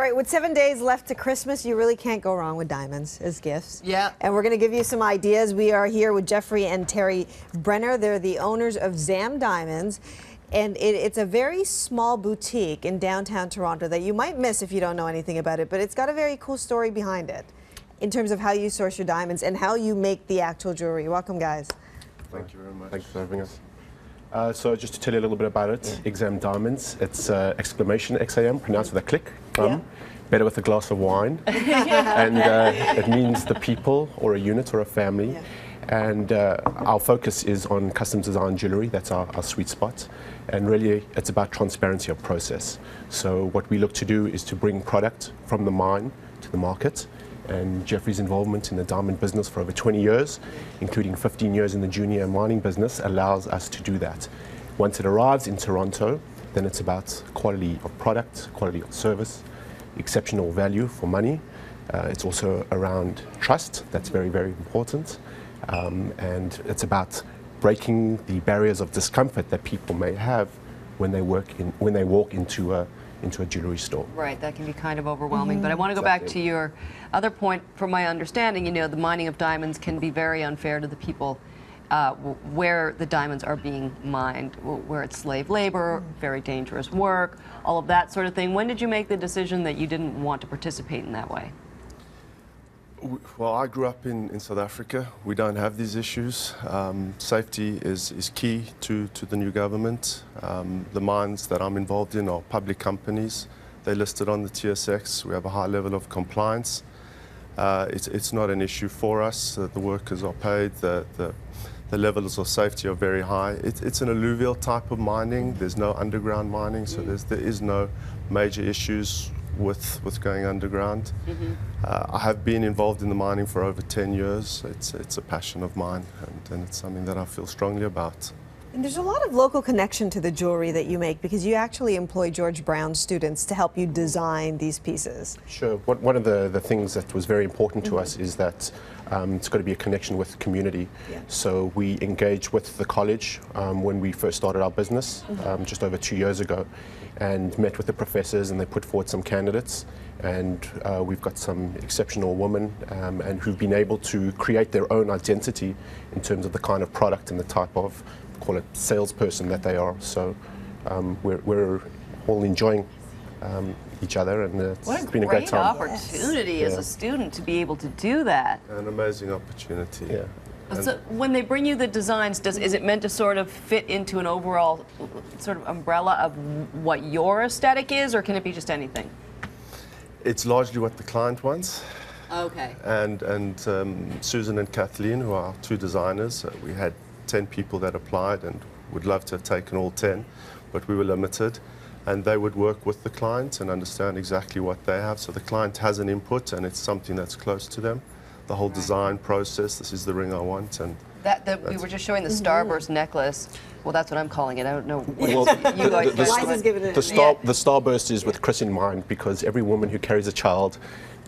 right, with 7 days left to Christmas, you really can't go wrong with diamonds as gifts. Yeah. And we're going to give you some ideas. We are here with Jeffrey and Terry Brenner. They're the owners of xamdiamonds. And it's a very small boutique in downtown Toronto that you might miss if you don't know anything about it, but it's got a very cool story behind it in terms of how you source your diamonds and how you make the actual jewelry. Welcome, guys. Thank you very much. Thanks for having us. So just to tell you a little bit about it, xamdiamonds, it's exclamation XAM, pronounced with a click. Better with a glass of wine. And it means the people or a unit or a family. Yeah. And our focus is on custom design jewelry. That's our sweet spot. And really, it's about transparency of process. So what we look to do is to bring product from the mine to the market. And Jeffrey's involvement in the diamond business for over 20 years, including 15 years in the junior mining business, allows us to do that. Once it arrives in Toronto, then it's about quality of product, quality of service, exceptional value for money. It's also around trust. That's very, very important. And it's about breaking the barriers of discomfort that people may have when they walk into a jewelry store. Right, that can be kind of overwhelming. But I want to go back to your other point. From my understanding, you know, the mining of diamonds can be very unfair to the people where the diamonds are being mined, where it's slave labor, very dangerous work, all of that sort of thing. When did you make the decision that you didn't want to participate in that way? Well, I grew up in South Africa. We don't have these issues. Safety is key to the new government. The mines that I'm involved in are public companies. They're listed on the TSX. We have a high level of compliance. It's not an issue for us. The workers are paid. The levels of safety are very high. It's an alluvial type of mining. There's no underground mining, so there is no major issues with going underground. I have been involved in the mining for over 10 years. It's a passion of mine, and it's something that I feel strongly about. And there's a lot of local connection to the jewelry that you make because you actually employ George Brown students to help you design these pieces. Sure. One of the things that was very important to us is that it's got to be a connection with the community. Yeah. So we engaged with the college when we first started our business just over 2 years ago, and met with the professors, and they put forward some candidates. And we've got some exceptional women and who've been able to create their own identity in terms of the kind of product and the type of, call it, salesperson that they are. So we're all enjoying each other, and it's been a great time. What a great opportunity as a student to be able to do that. An amazing opportunity. Yeah. So when they bring you the designs, is it meant to sort of fit into an overall sort of umbrella of what your aesthetic is, or can it be just anything? It's largely what the client wants. Okay. And Susan and Kathleen, who are our two designers, we had 10 people that applied and would love to have taken all 10, but we were limited. And they would work with the client and understand exactly what they have. So the client has an input, and it's something that's close to them. The whole design process, this is the ring I want. And we were just showing the Starburst necklace. Well, that's what I'm calling it. I don't know. Well, You guys the Starburst is with Chris in mind, because every woman who carries a child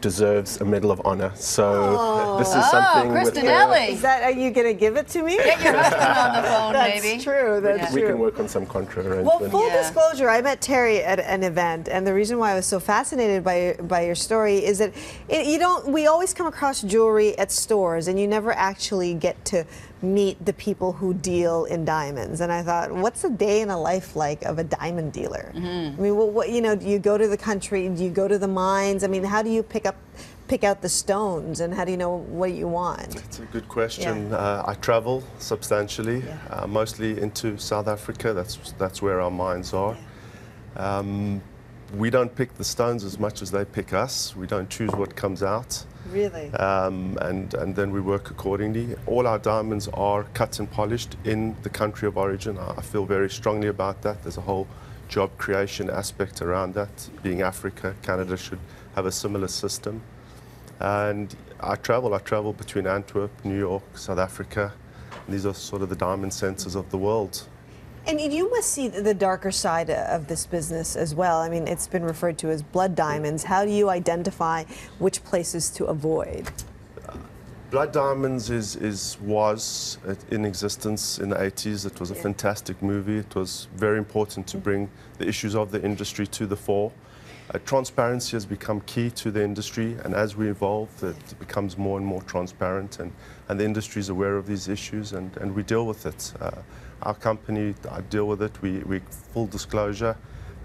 deserves a Medal of Honor. So this is something with Kristinelli. Are you going to give it to me? Get your husband on the phone, That's maybe. true. That's we true. can work on some contra arrangement. Well, full disclosure, I met Terry at an event, and the reason why I was so fascinated by your story is that we always come across jewelry at stores, and you never actually get to meet the people who deal in diamonds. And I thought, what's a day in a life like of a diamond dealer? I mean, do you go to the country? Do you go to the mines? I mean, how do you pick out the stones, and how do you know what you want? It's a good question. I travel substantially, mostly into South Africa. That's where our mines are. We don't pick the stones as much as they pick us. We don't choose what comes out. Really? And then we work accordingly. All our diamonds are cut and polished in the country of origin. I feel very strongly about that. There's a whole job creation aspect around that. Being Africa, Canada should have a similar system. And I travel between Antwerp, New York, South Africa. These are sort of the diamond centers of the world. And you must see the darker side of this business as well. I mean, it's been referred to as blood diamonds. How do you identify which places to avoid? Blood Diamonds was in existence in the 80s. It was a fantastic movie. It was very important to bring the issues of the industry to the fore. Transparency has become key to the industry, and as we evolve, it becomes more and more transparent, and the industry is aware of these issues, and we deal with it. Our company, I deal with it, we full disclosure,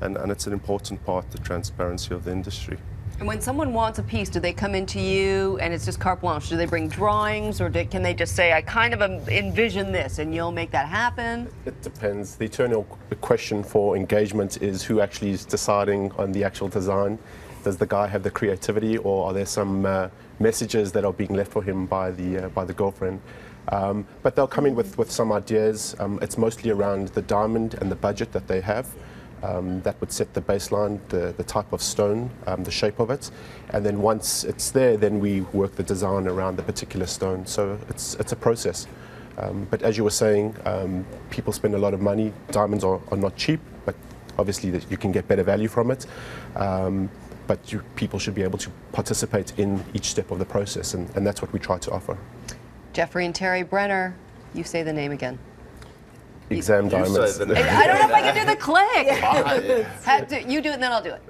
and it's an important part, the transparency of the industry. And when someone wants a piece, do they come into you and it's just carte blanche? Do they bring drawings, or can they just say, I kind of envision this, and you'll make that happen? It depends. The eternal question for engagement is who actually is deciding on the actual design. Does the guy have the creativity, or are there some messages that are being left for him by the girlfriend? But they'll come in with some ideas. It's mostly around the diamond and the budget that they have. That would set the baseline, the type of stone, the shape of it, and then once it's there, then we work the design around the particular stone. So it's a process. But as you were saying, people spend a lot of money. Diamonds are not cheap, but obviously you can get better value from it. But people should be able to participate in each step of the process, and that's what we try to offer. Jeffrey and Terry Brenner, you say the name again. Exam Diamonds. I don't know if I can do the click. You do it and then I'll do it.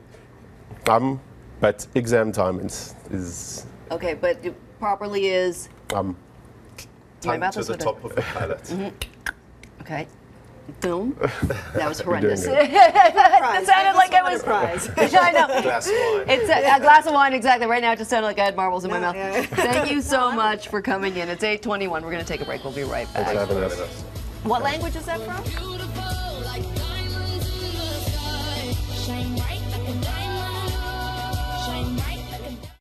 But Exam Diamonds is... Okay, but it properly is... Tongue to the top of the palate. Okay. Boom. That was horrendous. You're It sounded like I was... Prize. I know. Glass of wine. It's a glass of wine, exactly. Right now it just sounded like I had marbles in my mouth. Yeah. Thank you so much for coming in. It's 8:21. We're going to take a break. We'll be right back. Thanks for having us. What language is that from?